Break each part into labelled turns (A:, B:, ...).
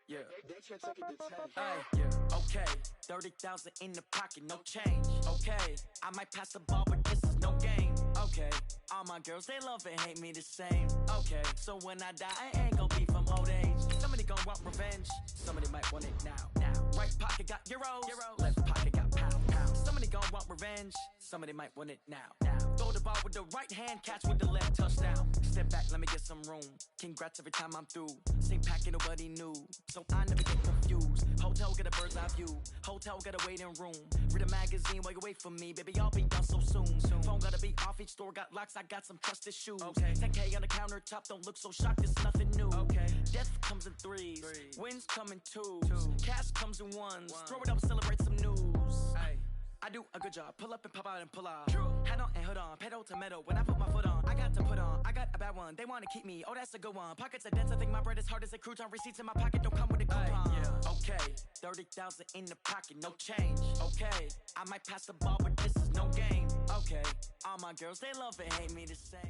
A: Yeah. Yeah. Okay. 30,000 in the pocket, no change. Okay. I might pass the ball, but this is no game. Okay. All my girls, they love and hate me the same. Okay. So when I die, I ain't gonna be from old age. Somebody gonna want revenge. Somebody might want it now. Right pocket got euros. Left pocket got pounds. Somebody gonna want revenge. Somebody might want it now. Throw the ball with the right hand, catch with the left, touchdown. Step back, let me get some room. Congrats every time I'm through. Same packet, nobody knew. So I never get confused. Hotel get a bird's eye view. Hotel got a waiting room. Read a magazine while you wait for me. Baby, I'll be done so soon. Phone gotta be off, each store got locks. I got some trusted shoes. 10K on the countertop, don't look so shocked, it's nothing new. Death comes in threes. Wins come in twos. Cash comes in ones. Throw it up, celebrate some news. I do a good job. Pull up and pop out and pull out. Hat on and hood on. Pedal to metal. When I put my foot on, I got to put on. I got a bad one. They want to keep me. Oh, that's a good one. Pockets are dense. I think my bread is hard as a crouton. Receipts in my pocket don't come with a coupon. Okay. 30,000 in the pocket. No change. Okay. I might pass the ball, but this is no game. Okay. All my girls, they love and hate me the same.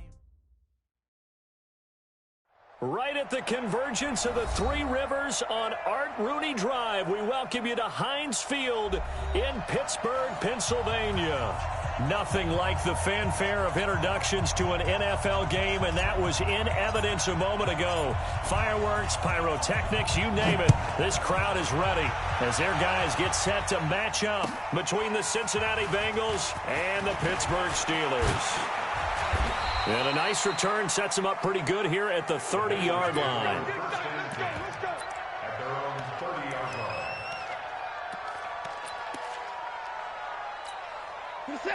B: Right at the convergence of the Three Rivers on Art Rooney Drive, we welcome you to Heinz Field in Pittsburgh, Pennsylvania. Nothing like the fanfare of introductions to an NFL game, and that was in evidence a moment ago. Fireworks, pyrotechnics, you name it. This crowd is ready as their guys get set to match up between the Cincinnati Bengals and the Pittsburgh Steelers. And a nice return sets them up pretty good here at the 30-yard line.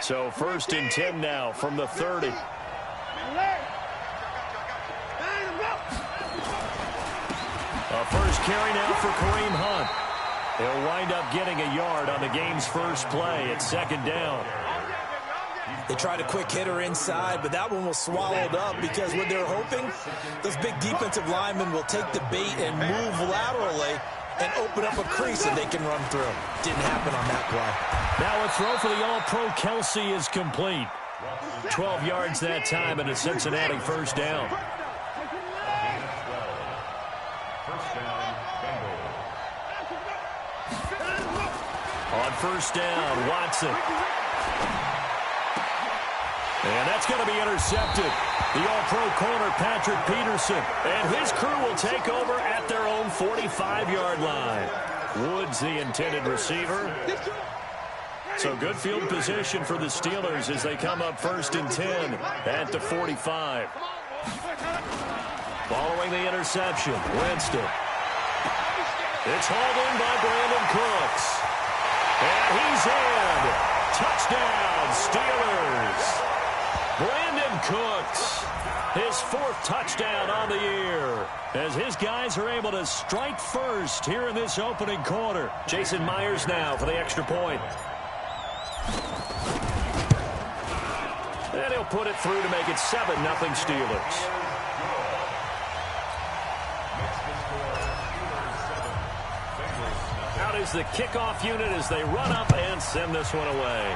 B: So 1st and 10 now from the 30. A first carry now for Kareem Hunt. He'll wind up getting a yard on the game's first play at 2nd down.
C: They tried a quick hitter inside, but that one was swallowed up because what they're hoping, those big defensive linemen will take the bait and move laterally and open up a crease that they can run through. Didn't happen on that play.
B: Now a throw for the All-Pro Kelsey is complete. 12 yards that time and a Cincinnati first down. On first down, Watson. And that's going to be intercepted. The All-Pro corner, Patrick Peterson. And his crew will take over at their own 45-yard line. Woods, the intended receiver. So good field position for the Steelers as they come up 1st and 10 at the 45. Following the interception, Winston. It's hauled in by Brandon Cooks. And he's in. Touchdown, Steelers. Brandon Cooks, his 4th touchdown on the year, as his guys are able to strike first here in this opening quarter. Jason Myers now for the extra point. And he'll put it through to make it 7-0 Steelers. Out is the kickoff unit as they run up and send this one away.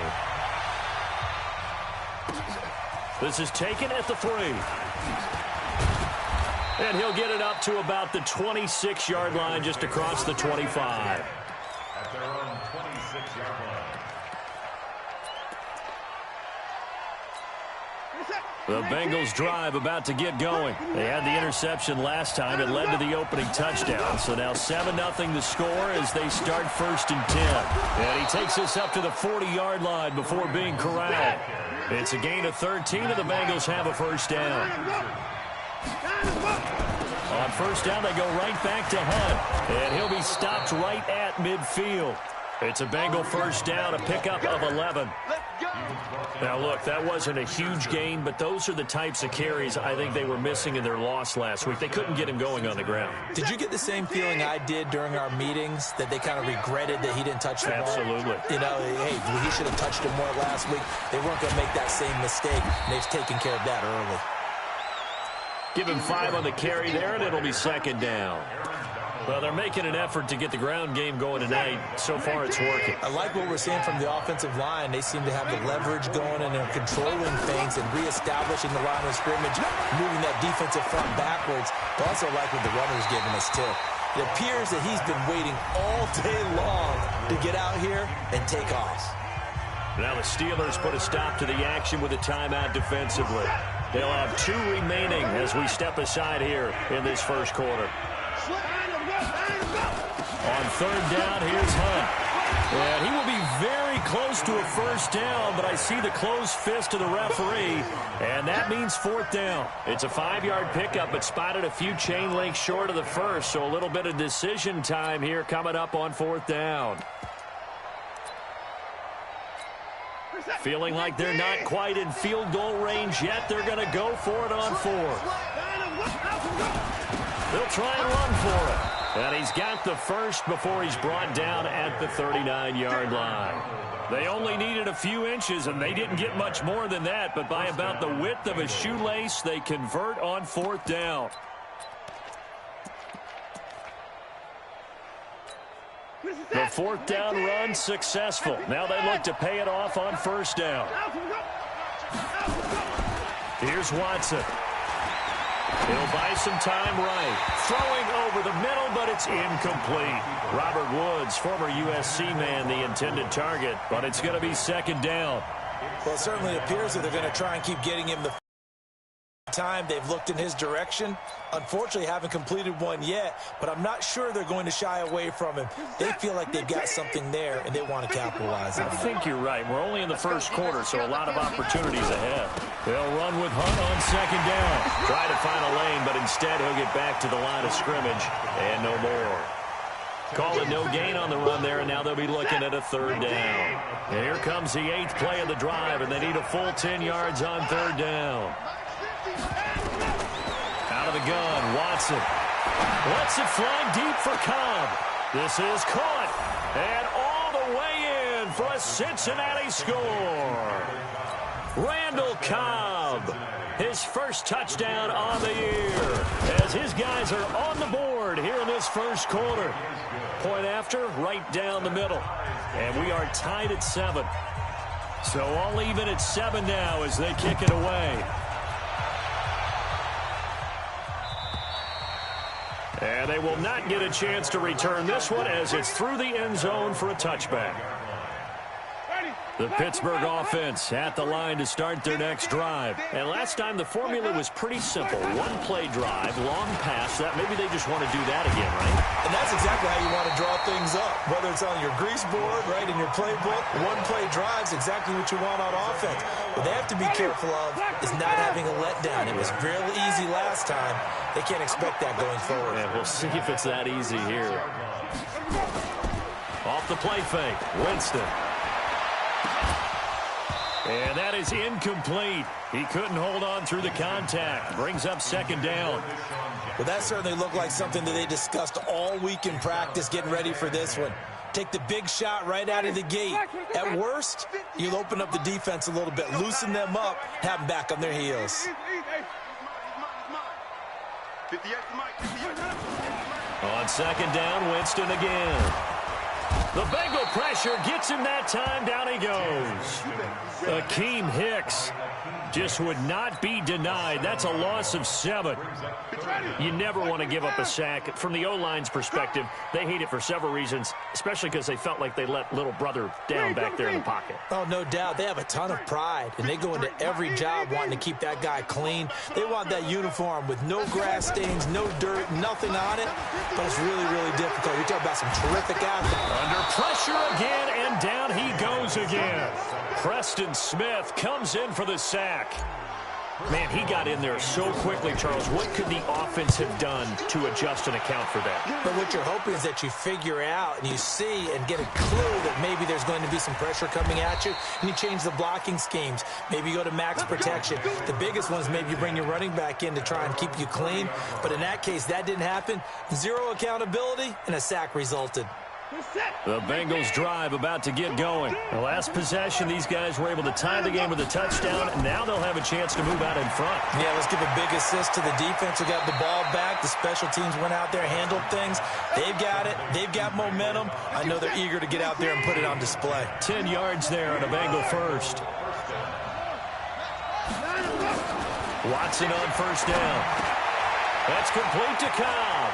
B: This is taken at the 3. And he'll get it up to about the 26-yard line, just across the 25.
D: At their own 26-yard line.
B: The Bengals drive about to get going. They had the interception last time. It led to the opening touchdown. So now 7-0 the score as they start 1st and 10. And he takes this up to the 40-yard line before being corralled. It's a gain of 13, and the Bengals have a first down. On first down, they go right back to Hunt. And he'll be stopped right at midfield. It's a Bengal first down, a pickup of 11. Now, look, that wasn't a huge gain, but those are the types of carries I think they were missing in their loss last week. They couldn't get him going on the ground.
C: Did you get the same feeling I did during our meetings, that they kind of regretted that he didn't touch the ball?
B: Absolutely.
C: You know, hey, he should have touched it more last week. They weren't going to make that same mistake, and they've taken care of that early.
B: Give him 5 on the carry there, and it'll be 2nd down. Well, they're making an effort to get the ground game going tonight. So far, it's working.
C: I like what we're seeing from the offensive line. They seem to have the leverage going, and they're controlling things and reestablishing the line of scrimmage, moving that defensive front backwards. I also like what the runner's giving us, too. It appears that he's been waiting all day long to get out here and take off.
B: Now the Steelers put a stop to the action with a timeout defensively. They'll have 2 remaining as we step aside here in this first quarter. On third down, here's Hunt. And he will be very close to a first down, but I see the closed fist of the referee, and that means fourth down. It's a 5-yard pickup, but spotted a few chain links short of the first, so a little bit of decision time here coming up on fourth down. Feeling like they're not quite in field goal range yet. They're going to go for it on 4. They'll try and run for it. And he's got the first before he's brought down at the 39-yard line. They only needed a few inches, and they didn't get much more than that. But by about the width of a shoelace, they convert on fourth down. The fourth down run successful. Now they look to pay it off on first down. Here's Watson. He'll buy some time right. Throwing over the middle, but it's incomplete. Robert Woods, former USC man, the intended target, but it's going to be second down.
C: Well, it certainly appears that they're going to try and keep getting him the time. They've looked in his direction. Unfortunately, haven't completed one yet, but I'm not sure they're going to shy away from him. They feel like they've got something there, and they want to capitalize on it.
B: I think you're right. We're only in the first quarter, so a lot of opportunities ahead. They'll run with Hunt on second down. Try to find a lane, but instead he'll get back to the line of scrimmage, and no more. Call it no gain on the run there, and now they'll be looking at a third down. And here comes the 8th play of the drive, and they need a full 10 yards on third down. Out of the gun, Watson lets it fly deep for Cobb. This is caught, and all the way in for a Cincinnati score. Randall Cobb, his first touchdown on the year, as his guys are on the board here in this first quarter. Point after, right down the middle, and we are tied at 7. So all even at 7 now as they kick it away. And they will not get a chance to return this one as it's through the end zone for a touchback. The Pittsburgh offense at the line to start their next drive. And last time the formula was pretty simple. One-play drive, long pass. That maybe they just want to do that again, right?
C: And that's exactly how you want to draw things up. Whether it's on your grease board, right, in your playbook, one-play drive's exactly what you want on offense. What they have to be careful of is not having a letdown. It was really easy last time. They can't expect that going forward.
B: Yeah, we'll see if it's that easy here. Off the play fake, Winston. And that is incomplete. He couldn't hold on through the contact. Brings up second down.
C: Well, that certainly looked like something that they discussed all week in practice getting ready for this one. Take the big shot right out of the gate. At worst, you'll open up the defense a little bit, loosen them up, have them back on their heels.
B: On second down, Winston again. The Bengal pressure gets him that time. Down he goes. Akeem Hicks just would not be denied. That's a loss of 7. You never want to give up a sack. From the O-line's perspective, they hate it for several reasons, especially because they felt like they let little brother down back there in the pocket.
C: Oh, no doubt. They have a ton of pride, and they go into every job wanting to keep that guy clean. They want that uniform with no grass stains, no dirt, nothing on it, but it's really, really difficult. We talk about some terrific athletes.
B: Under pressure again, and down he goes again. Preston Smith comes in for the sack. Man, he got in there so quickly, Charles. What could the offense have done to adjust and account for that?
C: But what you're hoping is that you figure out and you see and get a clue that maybe there's going to be some pressure coming at you, and you change the blocking schemes. Maybe you go to max protection. The biggest one is maybe you bring your running back in to try and keep you clean. But in that case, that didn't happen. Zero accountability, and a sack resulted.
B: The Bengals drive about to get going. The last possession, these guys were able to tie the game with a touchdown, and now they'll have a chance to move out in front.
C: Yeah, let's give a big assist to the defense who got the ball back. The special teams went out there, handled things. They've got it. They've got momentum. I know they're eager to get out there and put it on display.
B: 10 yards there on a Bengal first. Watson on first down. That's complete to Cobb.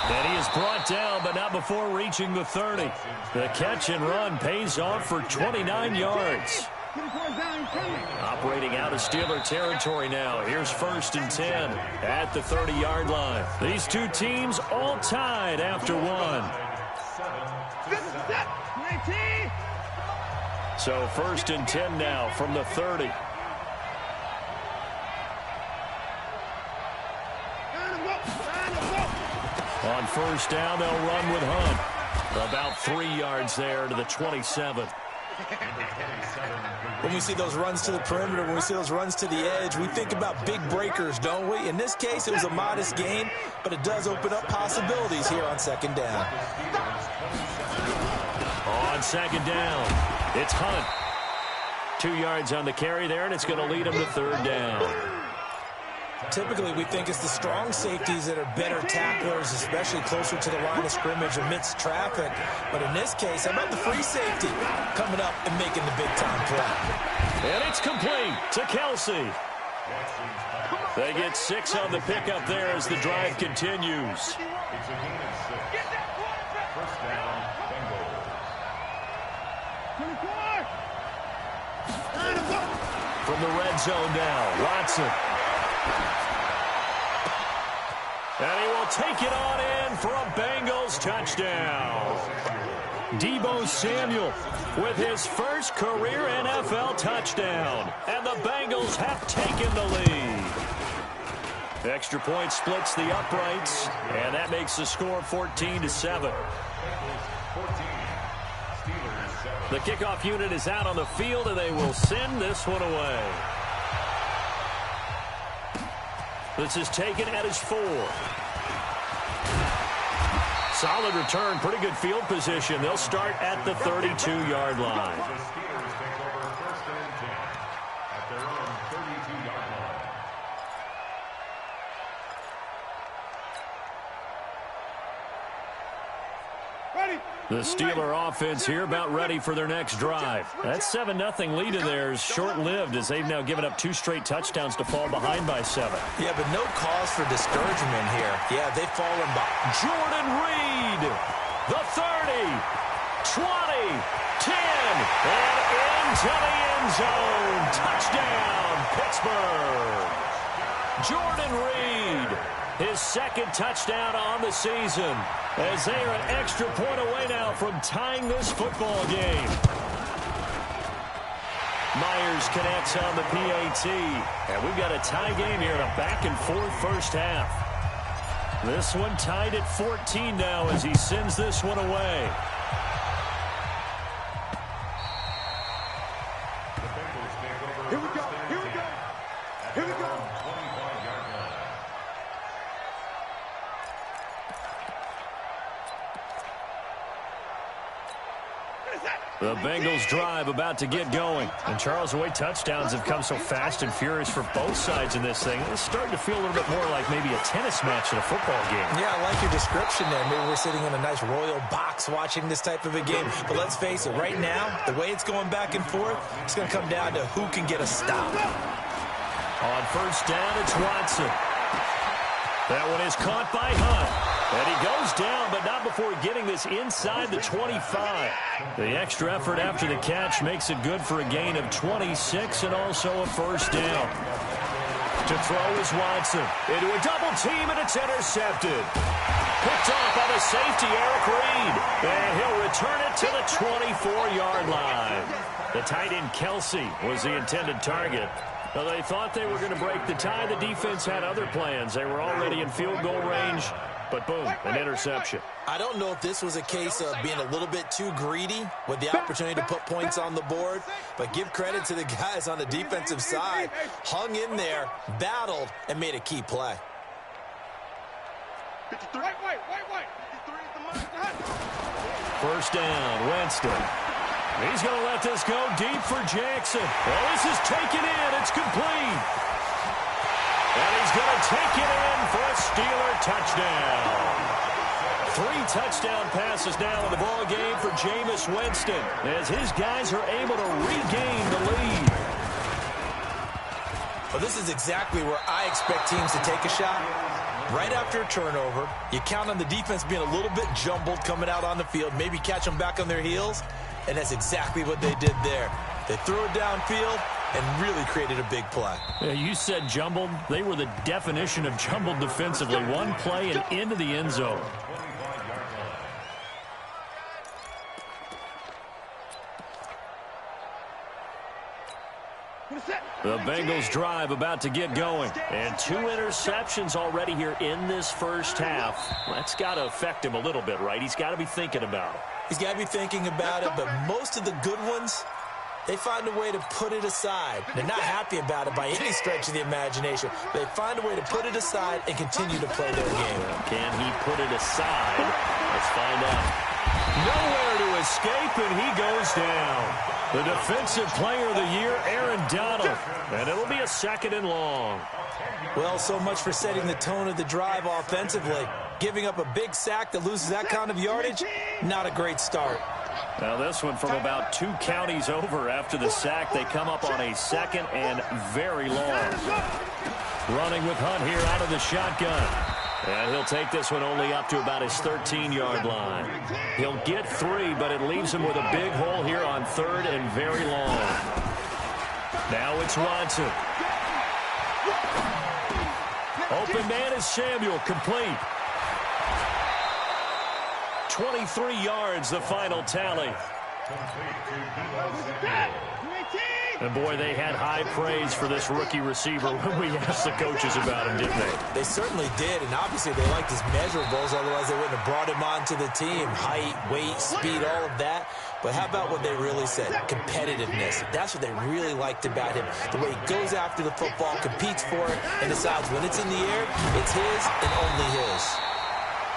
B: And he is brought down, but not before reaching the 30. The catch and run pays off for 29 yards. Operating out of Steeler territory now. Here's 1st and 10 at the 30-yard line. These two teams all tied after one. So 1st and 10 now from the 30. On 1st down, they'll run with Hunt. About 3 yards there to the 27.
C: When we see those runs to the perimeter, when we see those runs to the edge, we think about big breakers, don't we? In this case, it was a modest gain, but it does open up possibilities here on 2nd down.
B: On 2nd down, it's Hunt. 2 yards on the carry there, and it's going to lead him to 3rd down.
C: Typically, we think it's the strong safeties that are better tacklers, especially closer to the line of scrimmage amidst traffic. But in this case, how about the free safety coming up and making the big-time play?
B: And it's complete to Kelsey. They get 6 on the pickup there as the drive continues.
D: It's a gain of 6. 1st down, Bengals.
B: From the red zone now, Watson. And he will take it on in for a Bengals touchdown. Deebo Samuel with his first career NFL touchdown. And the Bengals have taken the lead. Extra point splits the uprights, and that makes the score 14-7. The kickoff unit is out on the field, and they will send this one away. This is taken at his 4. Solid return, pretty good field position. They'll start at the 32-yard line.
D: The Steelers take over 1st and 10 at their own 32-yard line.
B: The Steeler offense here about ready for their next drive. That 7-0 lead of theirs short-lived as they've now given up 2 straight touchdowns to fall behind by 7.
C: Yeah, but no cause for discouragement here. Yeah, they've fallen by.
B: Jordan Reed, the 30, 20, 10, and into the end zone. Touchdown, Pittsburgh. Jordan Reed, his 2nd touchdown on the season, as they are an extra point away now from tying this football game. Myers connects on the PAT, and we've got a tie game here in a back-and-forth first half. This one tied at 14 now as he sends this one away.
D: The Bengals take over. Here we go. Here we go. Here we go. 25-yard line.
B: The Bengals drive about to get going. And Charles, the way touchdowns have come so fast and furious for both sides in this thing, it's starting to feel a little bit more like maybe a tennis match in a football game.
C: Yeah, I like your description there. Maybe we're sitting in a nice royal box watching this type of a game. But let's face it, right now, the way it's going back and forth, it's going to come down to who can get a stop.
B: On 1st down, it's Watson. That one is caught by Hunt. And he goes down, but not before getting this inside the 25. The extra effort after the catch makes it good for a gain of 26 and also a 1st down. To throw is Watson. Into a double team, and it's intercepted. Picked off by the safety, Eric Reed. And he'll return it to the 24-yard line. The tight end, Kelsey, was the intended target. Well, they thought they were going to break the tie. The defense had other plans. They were already in field goal range. But boom, an interception.
C: I don't know if this was a case of being a little bit too greedy with the opportunity to put points on the board, but give credit to the guys on the defensive side. Hung in there, battled, and made a key play.
B: 1st down, Winston. He's going to let this go deep for Jackson. Well, this is taken in. It's complete. And he's going to take it in for a Steeler touchdown. 3 touchdown passes now in the ball game for Jameis Winston as his guys are able to regain the lead.
C: Well, this is exactly where I expect teams to take a shot. right after a turnover. You count on the defense being a little bit jumbled coming out on the field, maybe catch them back on their heels, and that's exactly what they did there. They threw it downfield and really created a big play.
B: Yeah, you said jumbled. They were the definition of jumbled defensively. One play and into the end zone. The Bengals drive about to get going. And 2 interceptions already here in this first half. That's got to affect him a little bit, right? He's got to be thinking about it.
C: He's got to be thinking about it, but most of the good ones, they find a way to put it aside. They're not happy about it by any stretch of the imagination. They find a way to put it aside and continue to play their game.
B: Can he put it aside? Let's find out. Nowhere to escape, and he goes down. The defensive player of the year, Aaron Donald. And it'll be a 2nd and long.
C: Well, so much for setting the tone of the drive offensively. Giving up a big sack that loses that kind of yardage, not a great start.
B: Now this one from about 2 counties over after the sack. They come up on a 2nd and very long. Running with Hunt here out of the shotgun. And he'll take this one only up to about his 13-yard line. He'll get 3, but it leaves him with a big hole here on 3rd and very long. Now it's Watson. Open man is Samuel, complete. 23 yards, the final tally. And, boy, they had high praise for this rookie receiver when we asked the coaches about him, didn't they?
C: They certainly did, and obviously they liked his measurables, otherwise they wouldn't have brought him onto the team. Height, weight, speed, all of that. But how about what they really said? Competitiveness. That's what they really liked about him. The way he goes after the football, competes for it, and decides when it's in the air, it's his and only his.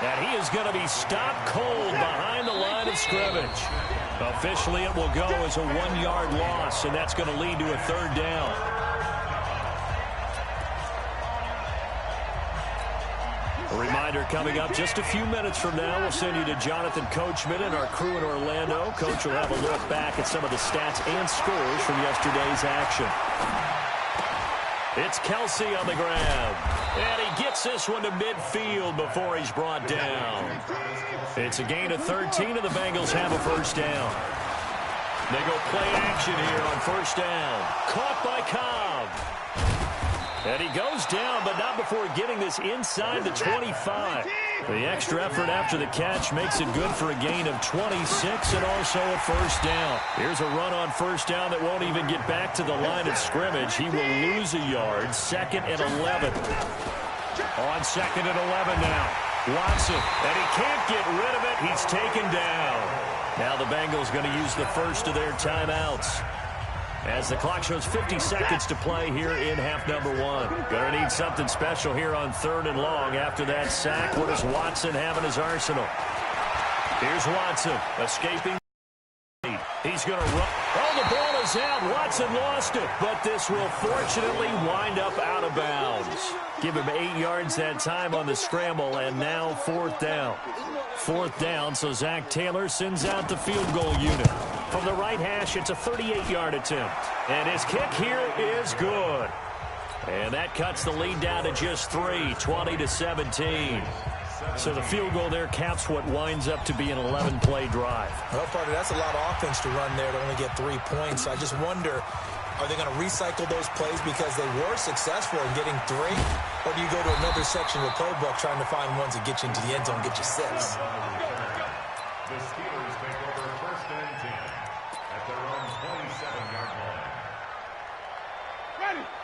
B: And he is going to be stopped cold behind the line of scrimmage. Officially, it will go as a 1-yard loss, and that's going to lead to a 3rd down. A reminder coming up just a few minutes from now. We'll send you to Jonathan Coachman and our crew in Orlando. Coach will have a look back at some of the stats and scores from yesterday's action. It's Kelsey on the grab. And he gets this one to midfield before he's brought down. It's a gain of 13, and the Bengals have a 1st down. They go play action here on 1st down. Caught by Cobb. And he goes down, but not before getting this inside the 25. The extra effort after the catch makes it good for a gain of 26 and also a 1st down. Here's a run on 1st down that won't even get back to the line of scrimmage. He will lose a yard. 2nd and 11. On 2nd and 11 now. Watson, and he can't get rid of it. He's taken down. Now the Bengals going to use the first of their timeouts, as the clock shows 50 seconds to play here in half number 1. Going to need something special here on 3rd and long after that sack. What does Watson have in his arsenal? Here's Watson escaping. He's going to run. Oh, the ball is out. Watson lost it, but this will fortunately wind up out of bounds. Give him 8 yards that time on the scramble, and now 4th down. 4th down, so Zach Taylor sends out the field goal unit. From the right hash, it's a 38-yard attempt. And his kick here is good. And that cuts the lead down to just 3, 20-17. So the field goal there caps what winds up to be an 11-play drive.
C: Well, partner, that's a lot of offense to run there to only get 3 points. I just wonder, are they going to recycle those plays because they were successful in getting 3? Or do you go to another section of the playbook trying to find ones that get you into the end zone and get you 6?
D: The Steelers take over 1st and 10 at their own 27-yard line.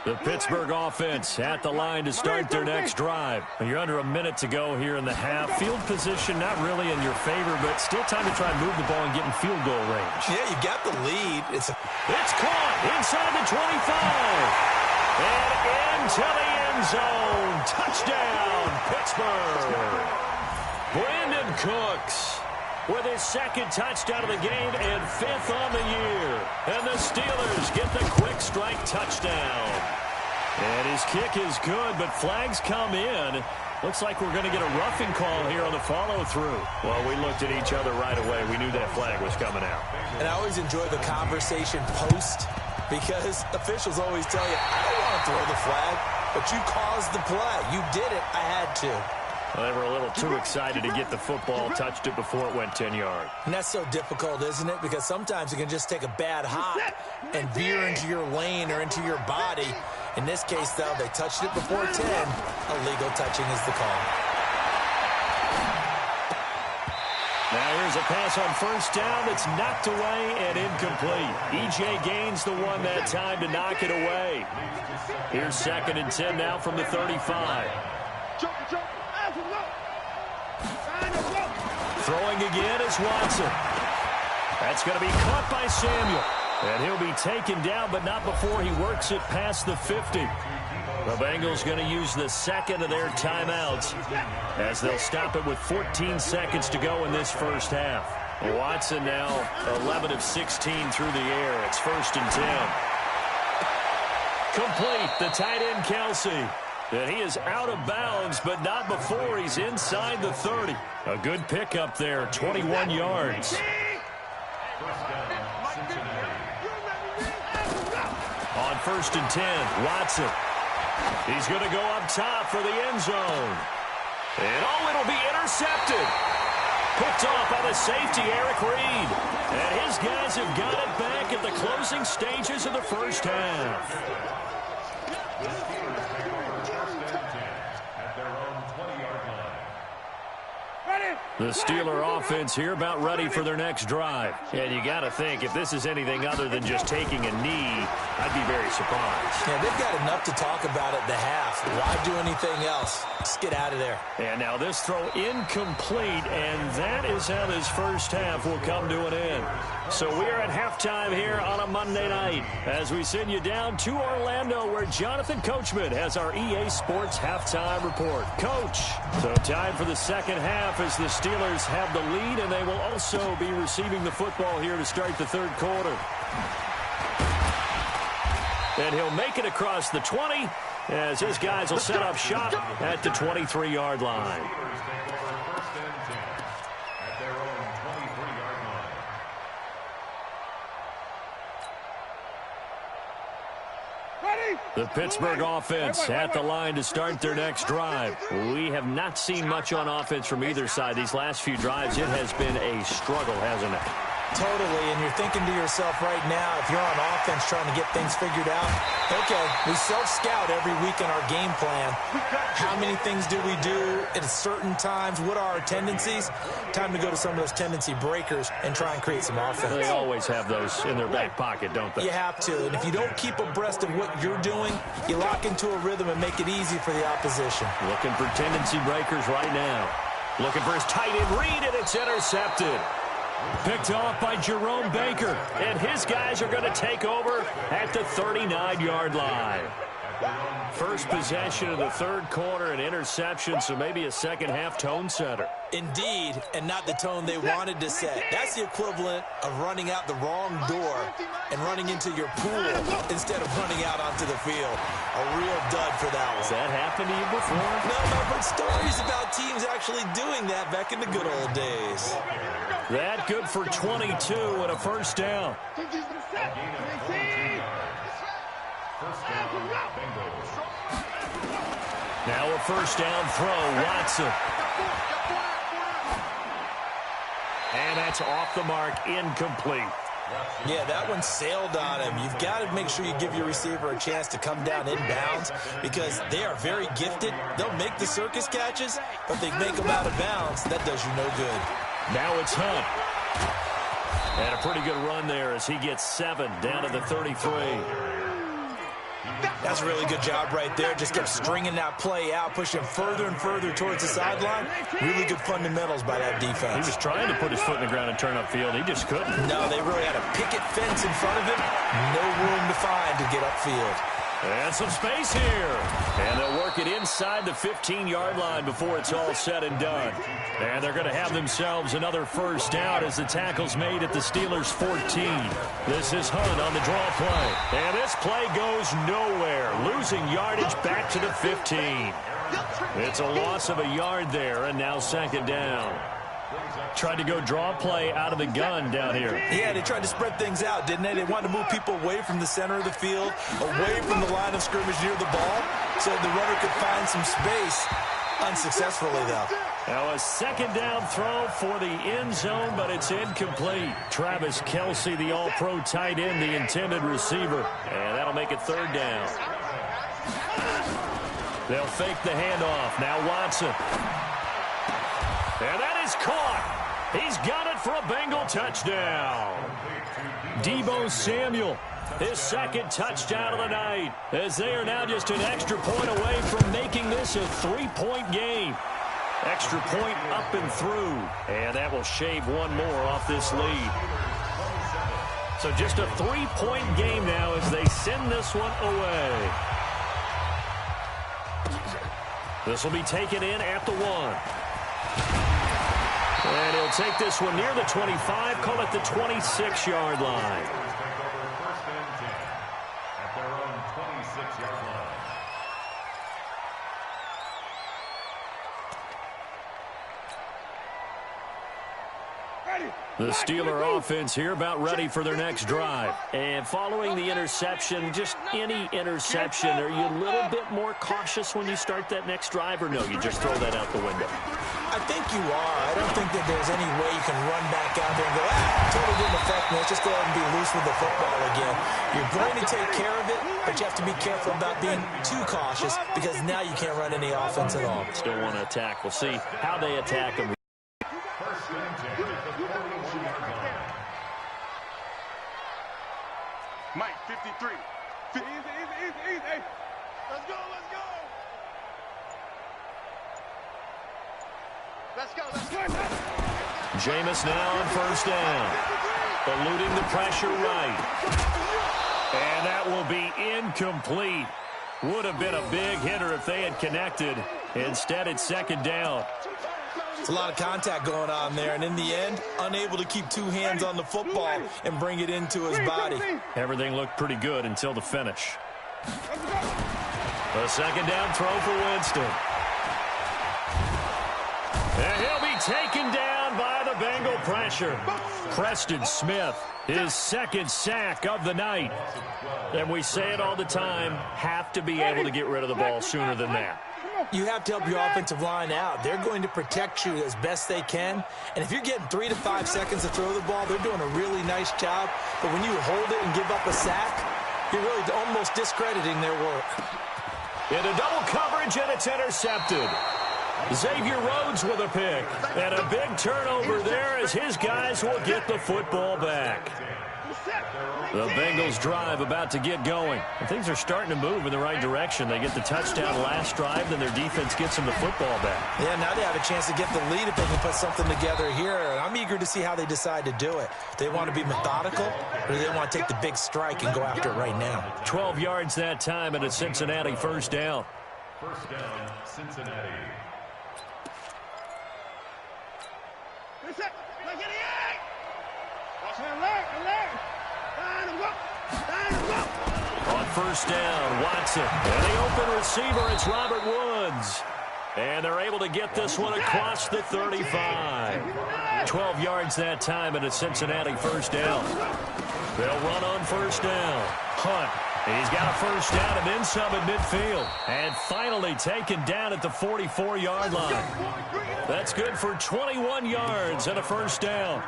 B: The Pittsburgh offense at the line to start their next drive. You're under a minute to go here in the half. Field position not really in your favor, but still time to try and move the ball and get in field goal range.
C: Yeah, you got the lead. It's
B: caught inside the 25. And into the end zone. Touchdown, Pittsburgh. Brandon Cooks with his 2nd touchdown of the game and 5th on the year. And the Steelers get the quick strike touchdown. And his kick is good, but flags come in. Looks like we're going to get a roughing call here on the follow-through. Well, we looked at each other right away. We knew that flag was coming out.
C: And I always enjoy the conversation post, because officials always tell you, I don't want to throw the flag. but you caused the play. You did it. I had to.
B: Well, they were a little too excited to get the football, touched it before it went 10 yards.
C: And that's so difficult, isn't it? Because sometimes you can just take a bad hop and veer into your lane or into your body. In this case, though, they touched it before 10. Illegal touching is the call.
B: Now here's a pass on first down that's knocked away and incomplete. E.J. Gaines the one that time to knock it away. Here's 2nd and 10 now from the 35. Throwing again is Watson. That's going to be caught by Samuel. And he'll be taken down, but not before he works it past the 50. The Bengals going to use the second of their timeouts as they'll stop it with 14 seconds to go in this first half. Watson now 11 of 16 through the air. It's 1st and 10. Complete, the tight end Kelsey. And he is out of bounds, but not before he's inside the 30. A good pickup there, 21 yards. On 1st and 10, Watson. He's going to go up top for the end zone. And it'll be intercepted. Picked off by the safety, Eric Reed. And his guys have got it back at the closing stages of the first half. The Steeler offense here about ready for their next drive. And you got to think, if this is anything other than just taking a knee, I'd be very surprised.
C: Yeah, they've got enough to talk about at the half. Why do anything else? Just get out of there.
B: And now this throw incomplete, and that is how this first half will come to an end. So we are at halftime here on a Monday night as we send you down to Orlando where Jonathan Coachman has our EA Sports halftime report. Coach, so time for the second half as the Steelers have the lead, and they will also be receiving the football here to start the third quarter. And he'll make it across the 20 as his guys will set up shop at the 23-yard line. The Pittsburgh offense at the line to start their next drive. We have not seen much on offense from either side. These last few drives, it has been a struggle, hasn't it?
C: Totally, and you're thinking to yourself right now, if you're on offense trying to get things figured out, okay, we self-scout every week in our game plan. How many things do we do at certain times? What are our tendencies? Time to go to some of those tendency breakers and try and create some offense.
B: They always have those in their back pocket, don't they?
C: You have to, and if you don't keep abreast of what you're doing, you lock into a rhythm and make it easy for the opposition.
B: Looking for tendency breakers right now. Looking for his tight end read, and it's intercepted. Picked off by Jerome Baker, and his guys are going to take over at the 39-yard line. First possession of the third quarter, an interception, so maybe a second-half tone setter.
C: Indeed, and not the tone they wanted to set. That's the equivalent of running out the wrong door and running into your pool instead of running out onto the field. A real dud for that one.
B: Has that happened to you before?
C: No, I've heard stories about teams actually doing that back in the good old days.
B: That good for 22 and a first down. Now a first down throw, Watson. And that's off the mark, incomplete.
C: Yeah, that one sailed on him. You've got to make sure you give your receiver a chance to come down inbounds because they are very gifted. They'll make the circus catches, but they make them out of bounds. That does you no good.
B: Now it's Hunt. And a pretty good run there as he gets 7 down to the 33.
C: That's a really good job right there. Just kept stringing that play out, pushing further and further towards the sideline. Really good fundamentals by that defense.
B: He was trying to put his foot in the ground and turn upfield. He just couldn't.
C: No, they really had a picket fence in front of him. No room to find to get upfield.
B: And some space here. And they'll work it inside the 15-yard line before it's all said and done. And they're going to have themselves another first down as the tackle's made at the Steelers' 14. This is Hunt on the draw play. And this play goes nowhere. Losing yardage back to the 15. It's a loss of a yard there, and now second down. Tried to go draw play out of the gun down here.
C: Yeah, they tried to spread things out, didn't they? They wanted to move people away from the center of the field, away from the line of scrimmage near the ball, so the runner could find some space. Unsuccessfully, though.
B: Now a second down throw for the end zone, but it's incomplete. Travis Kelce, the all-pro tight end, the intended receiver. And that'll make it third down. They'll fake the handoff. Now Watson. And that is caught. He's got it for a Bengal touchdown. Deebo Samuel, his second touchdown of the night, as they are now just an extra point away from making this a three-point game. Extra point up and through, and that will shave one more off this lead. So just a three-point game now as they send this one away. This will be taken in at the 1. And he'll take this one near the 25, call it the 26-yard line.
D: First and 10 at their own 26-yard line.
B: The Steeler offense here about ready for their next drive. And following the interception, just any interception, are you a little bit more cautious when you start that next drive, or no, you just throw that out the window?
C: I think you are. I don't think that there's any way you can run back out there and go, totally didn't affect me. Let's just go ahead and be loose with the football again. You're going to take care of it, but you have to be careful about being too cautious because now you can't run any offense at all.
B: Still want to attack. We'll see how they attack them.
D: First and 10 at the 41-yard line.
E: Mike, 53. Easy. Let's go.
B: Jameis now on first down. Eluding the pressure right. And that will be incomplete. Would have been a big hitter if they had connected. Instead, it's second down.
C: It's a lot of contact going on there, and in the end, unable to keep two hands on the football and bring it into his body.
B: Everything looked pretty good until the finish. A second down throw for Winston. And he'll be taken down by the Bengal pressure. Preston Smith, his second sack of the night. And we say it all the time, have to be able to get rid of the ball sooner than that.
C: You have to help your offensive line out. They're going to protect you as best they can. And if you're getting 3 to 5 seconds to throw the ball, they're doing a really nice job. But when you hold it and give up a sack, you're really almost discrediting their work.
B: Into double coverage, and it's intercepted. Xavier Rhodes with a pick. And a big turnover there as his guys will get the football back. The Bengals drive about to get going. And things are starting to move in the right direction. They get the touchdown last drive, then their defense gets them the football back.
C: Yeah, now they have a chance to get the lead if they can put something together here. And I'm eager to see how they decide to do it. Do they want to be methodical, or do they want to take the big strike and go after it right now?
B: 12 yards that time, and a Cincinnati first down.
D: First down, Cincinnati.
B: On first down, Watson. And the open receiver, it's Robert Woods. And they're able to get this one across the 35. 12 yards that time, and a Cincinnati first down. They'll run on first down. Hunt. He's got a first down and then some at midfield. And finally taken down at the 44-yard line. That's good for 21 yards and a first down.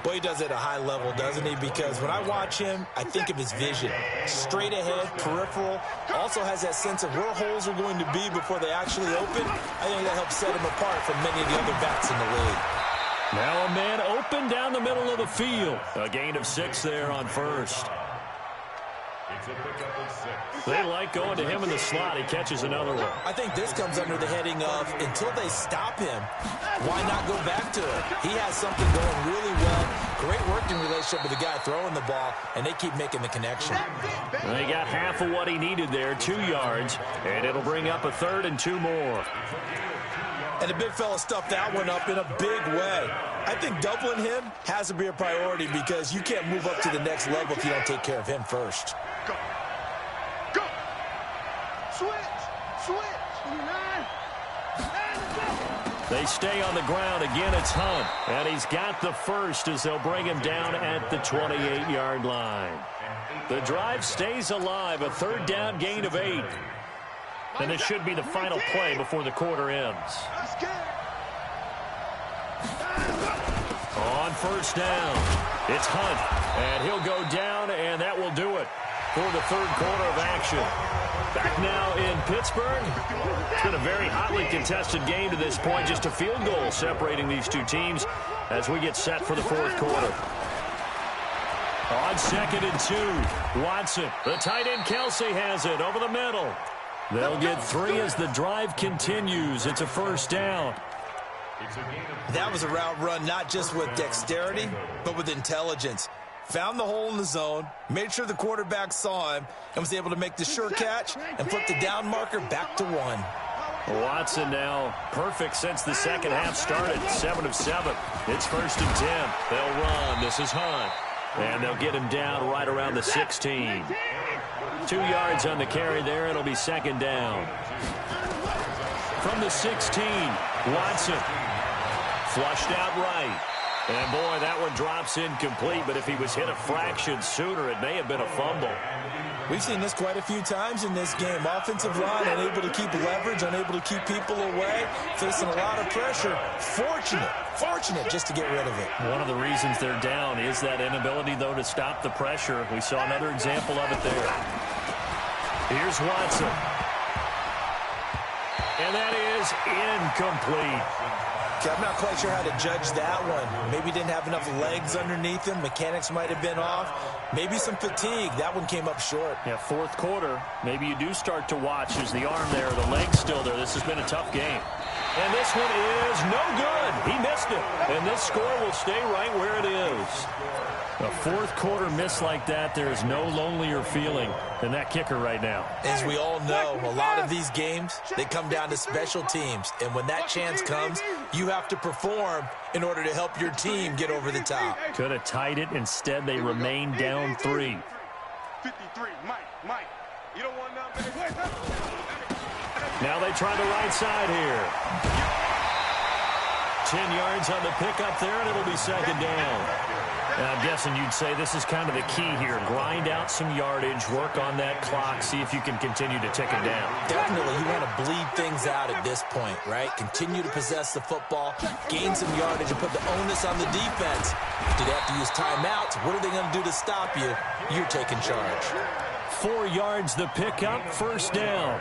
C: Well, he does it at a high level, doesn't he? Because when I watch him, I think of his vision. Straight ahead, peripheral. Also has that sense of where holes are going to be before they actually open. I think that helps set him apart from many of the other backs in the league.
B: Now a man open down the middle of the field. A gain of 6 there on first.
D: It's a pickup of 6.
B: They like going to him in the slot. He catches another one.
C: I think this comes under the heading of, until they stop him, why not go back to it? He has something going really well. Great working relationship with the guy throwing the ball, and they keep making the connection.
B: They got half of what he needed there, 2 yards, and it'll bring up a 3rd and 2 more.
C: And the big fella stuffed that one up in a big way. I think doubling him has to be a priority because you can't move up to the next level if you don't take care of him first.
E: Go. Go. Switch. 29.
B: They stay on the ground. Again, it's Hunt. And he's got the first as they'll bring him down at the 28-yard line. The drive stays alive. A third down gain of 8. And this should be the final play before the quarter ends. On first down, it's Hunt. And he'll go down, and that will do it for the third quarter of action. Back now in Pittsburgh. It's been a very hotly contested game to this point. Just a field goal separating these two teams as we get set for the fourth quarter. On 2nd and 2, Watson. The tight end Kelsey has it over the middle. They'll get 3 as the drive continues. It's a first down.
C: That was a route run not just with dexterity, but with intelligence. Found the hole in the zone, made sure the quarterback saw him, and was able to make the sure catch and flip the down marker back to 1.
B: Watson now perfect since the second half started. 7 of 7. It's 1st and 10. They'll run. This is Hunt. And they'll get him down right around the 16. 2 yards on the carry there. It'll be 2nd down. From the 16, Watson. Flushed out right. And, boy, that one drops incomplete. But if he was hit a fraction sooner, it may have been a fumble.
C: We've seen this quite a few times in this game. Offensive line unable to keep leverage, unable to keep people away, facing a lot of pressure. Fortunate just to get rid of it.
B: One of the reasons they're down is that inability, though, to stop the pressure. We saw another example of it there. Here's Watson. And that is incomplete.
C: I'm not quite sure how to judge that one. Maybe didn't have enough legs underneath him. Mechanics might have been off. Maybe some fatigue. That one came up short.
B: Yeah, fourth quarter. Maybe you do start to watch. Is the arm there? The leg's still there. This has been a tough game. And this one is no good. He missed it. And this score will stay right where it is. A fourth quarter miss like that, there is no lonelier feeling than that kicker right now.
C: As we all know, a lot of these games, they come down to special teams. And when that chance comes, you have to perform in order to help your team get over the top.
B: Could have tied it. Instead, they remain down 3.
E: 53, Mike. You don't want nothing.
B: Now they try the right side here. 10 yards on the pickup there, and it'll be 2nd down. And I'm guessing you'd say this is kind of the key here. Grind out some yardage, work on that clock, see if you can continue to tick it down.
C: Definitely, you want to bleed things out at this point, right? Continue to possess the football, gain some yardage, and put the onus on the defense. Do they have to use timeouts? What are they going to do to stop you? You're taking charge.
B: 4 yards the pickup, first down.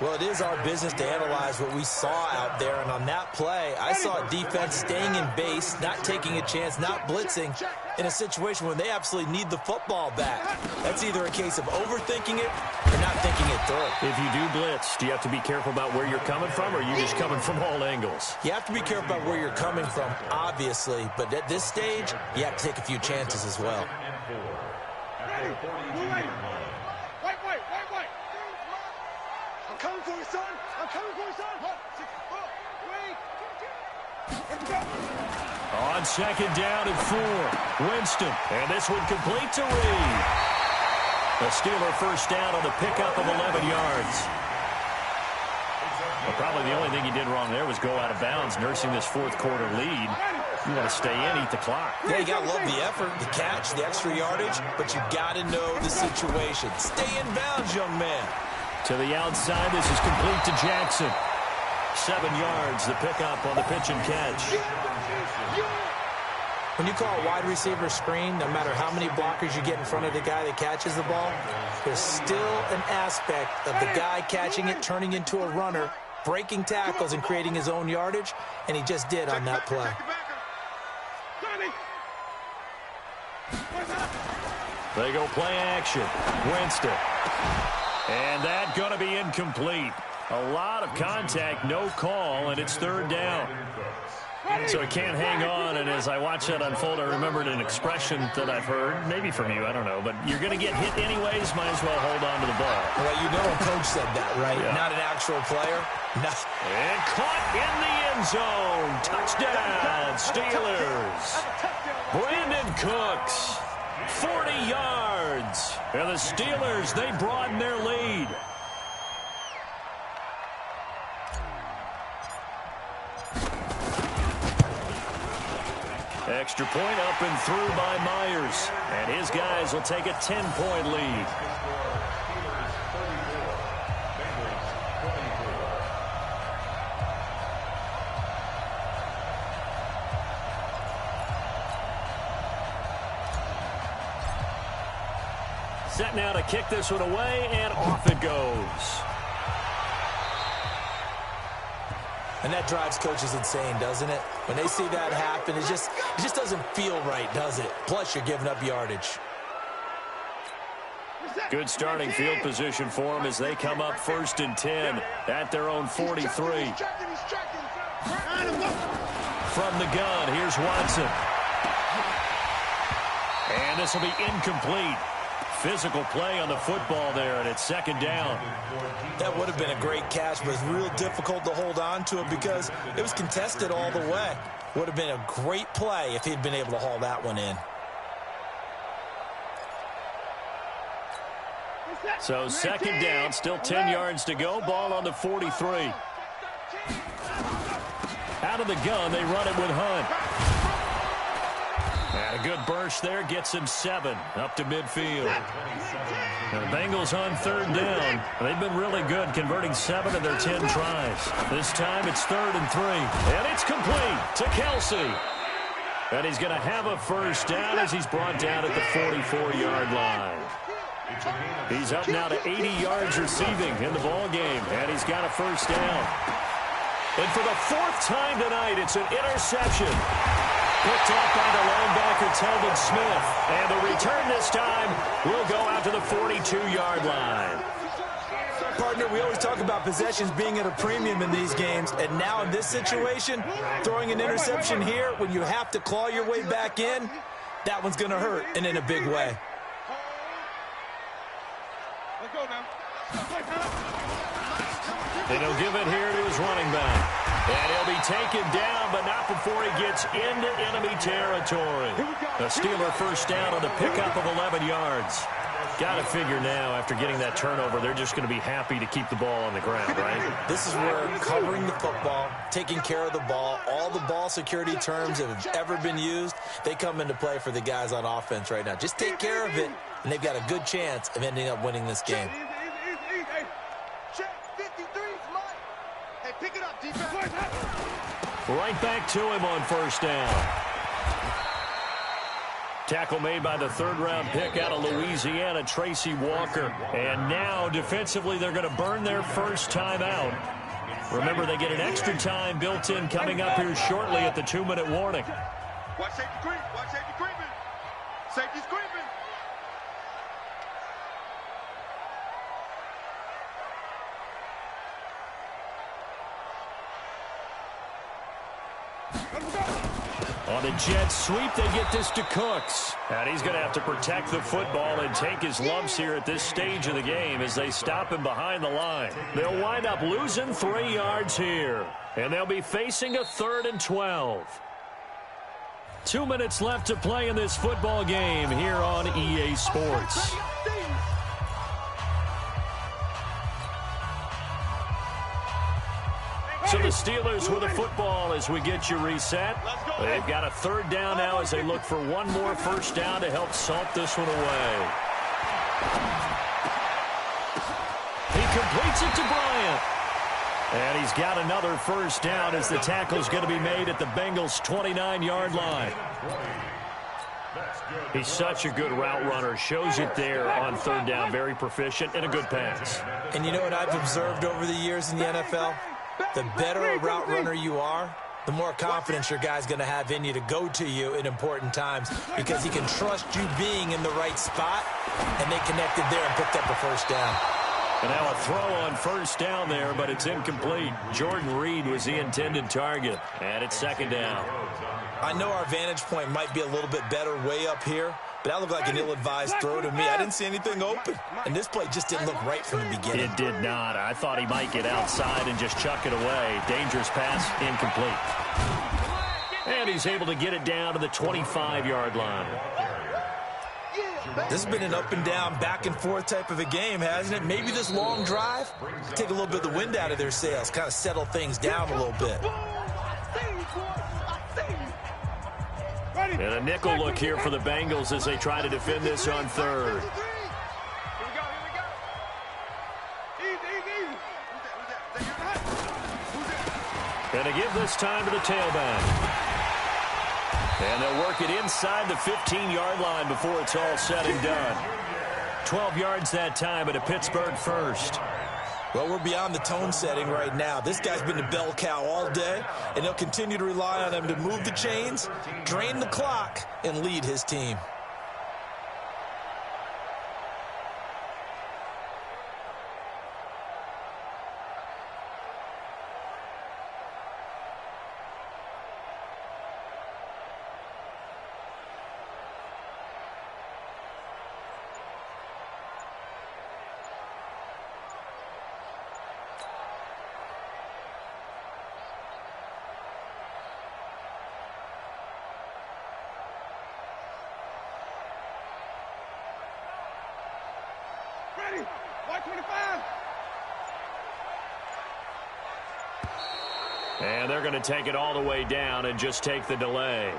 C: Well, it is our business to analyze what we saw out there, and on that play, I saw a defense staying in base, not taking a chance, not blitzing, in a situation where they absolutely need the football back. That's either a case of overthinking it or not thinking it through.
B: If you do blitz, do you have to be careful about where you're coming from, or are you just coming from all angles?
C: You have to be careful about where you're coming from, obviously, but at this stage, you have to take a few chances as well.
E: I'm coming for you, son. I'm coming for you, son.
B: On 2nd down and 4, Winston. And this one complete to Reed. A Steeler first down on the pickup of 11 yards. Well, probably the only thing he did wrong there was go out of bounds, nursing this fourth quarter lead. You want to stay in, eat the clock.
C: Yeah, you got to love the effort, the catch, the extra yardage, but you got to know the situation. Stay in bounds, young man.
B: To the outside, this is complete to Jackson. 7 yards, the pickup on the pitch and catch.
C: When you call a wide receiver screen, no matter how many blockers you get in front of the guy that catches the ball, there's still an aspect of the guy catching it, turning into a runner, breaking tackles and creating his own yardage, and he just did on that play.
B: They go play action. Winston. And that going to be incomplete. A lot of contact, no call, and it's 3rd down. So he can't hang on, and as I watch that unfold, I remembered an expression that I've heard, maybe from you, I don't know, but you're going to get hit anyways, might as well hold on to the ball.
C: Well, you know a coach said that, right?
B: Yeah.
C: Not an actual player. No.
B: And caught in the end zone. Touchdown, Steelers. Brandon Cooks, 40 yards. And the Steelers, they broaden their lead. Extra point up and through by Myers. And his guys will take a 10-point lead. Set now to kick this one away, and off it goes.
C: And that drives coaches insane, doesn't it? When they see that happen, it just doesn't feel right, does it? Plus, you're giving up yardage.
B: Good starting field position for them as they come up 1st and 10 at their own 43. From the gun, here's Watson. And this will be incomplete. Physical play on the football there, and it's 2nd down.
C: That would have been a great catch, but it's real difficult to hold on to it because it was contested all the way. Would have been a great play if he'd been able to haul that one in.
B: So 2nd down, still 10 yards to go. Ball on the 43. Out of the gun, they run it with Hunt. And a good burst there gets him 7 up to midfield. Now the Bengals on 3rd down. They've been really good, converting 7 of their 10 tries. This time it's 3rd and 3. And it's complete to Kelsey. And he's going to have a 1st down as he's brought down at the 44-yard line. He's up now to 80 yards receiving in the ball game, and he's got a 1st down. And for the 4th time tonight, it's an interception. Picked off by the linebacker, Telvin Smith. And the return this time will go out to the 42-yard line.
C: Partner, we always talk about possessions being at a premium in these games, and now in this situation, throwing an interception here when you have to claw your way back in, that one's going to hurt, and in a big way.
B: And he'll give it here to his running back. And he'll be taken down, but not before he gets into enemy territory. A Steeler 1st down on the pickup of 11 yards. Got to figure now, after getting that turnover, they're just going to be happy to keep the ball on the ground, right?
C: This is where covering the football, taking care of the ball, all the ball security terms that have ever been used, they come into play for the guys on offense right now. Just take care of it, and they've got a good chance of ending up winning this game.
B: Right back to him on 1st down. Tackle made by the 3rd-round pick out of Louisiana, Tracy Walker. And now, defensively, they're going to burn their 1st time out. Remember, they get an extra time built in coming up here shortly at the 2-minute warning.
E: Watch safety creep. Watch safety creeping. Safety's creeping.
B: On a jet sweep, they get this to Cooks. And he's going to have to protect the football and take his lumps here at this stage of the game as they stop him behind the line. They'll wind up losing 3 yards here. And they'll be facing a 3rd and 12. 2 minutes left to play in this football game here on EA Sports. So the Steelers with the football as we get you reset. They've got a 3rd down now as they look for one more 1st down to help salt this one away. He completes it to Bryant. And he's got another 1st down as the tackle's going to be made at the Bengals' 29-yard line. He's such a good route runner. Shows it there on 3rd down. Very proficient and a good pass.
C: And you know what I've observed over the years in the NFL? The better a route runner you are, the more confidence your guy's going to have in you to go to you in important times because he can trust you being in the right spot, and they connected there and picked up a 1st down.
B: And now a throw on 1st down there, but it's incomplete. Jordan Reed was the intended target, and it's 2nd down.
C: I know our vantage point might be a little bit better way up here, but that looked like an ill-advised throw to me. I didn't see anything open, and this play just didn't look right from the beginning.
B: It did not. I thought he might get outside and just chuck it away. Dangerous pass, incomplete. And he's able to get it down to the 25-yard line.
C: This has been an up-and-down, back-and-forth type of a game, hasn't it? Maybe this long drive take a little bit of the wind out of their sails, kind of settle things down a little bit.
B: And a nickel look here for the Bengals as they try to defend this on third. And to give this time to the tailback. And they'll work it inside the 15-yard line before it's all said and done. 12 yards that time, but a Pittsburgh first.
C: Well, we're beyond the tone setting right now. This guy's been the bell cow all day, and they'll continue to rely on him to move the chains, drain the clock, and lead his team.
B: And they're going to take it all the way down and just take the delay.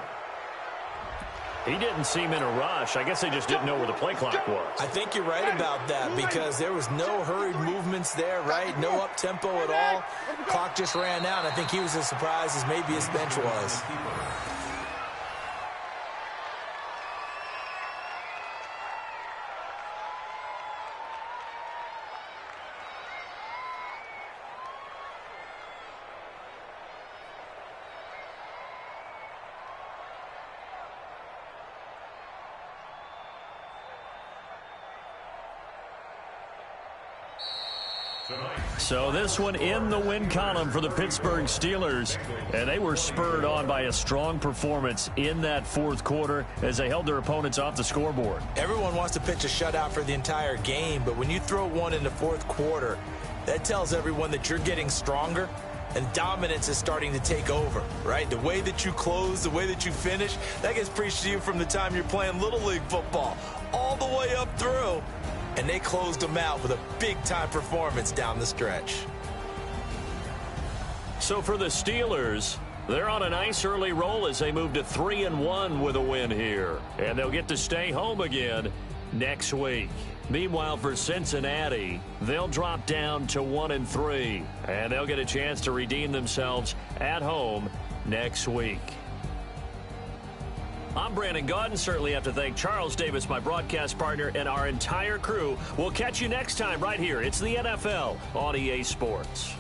B: He didn't seem in a rush. I guess they just didn't know where the play clock was.
C: I think you're right about that because there was no hurried movements there, right? No up-tempo at all. Clock just ran out. I think he was as surprised as maybe his bench was.
B: So this one in the win column for the Pittsburgh Steelers. And they were spurred on by a strong performance in that fourth quarter as they held their opponents off the scoreboard.
C: Everyone wants to pitch a shutout for the entire game, but when you throw one in the fourth quarter, that tells everyone that you're getting stronger and dominance is starting to take over, right? The way that you close, the way that you finish, that gets preached to you from the time you're playing Little League football all the way up through. And they closed them out with a big-time performance down the stretch.
B: So for the Steelers, they're on a nice early roll as they move to 3-1 with a win here. And they'll get to stay home again next week. Meanwhile, for Cincinnati, they'll drop down to 1-3. And they'll get a chance to redeem themselves at home next week. I'm Brandon Gaudin. Certainly have to thank Charles Davis, my broadcast partner, and our entire crew. We'll catch you next time right here. It's the NFL on EA Sports.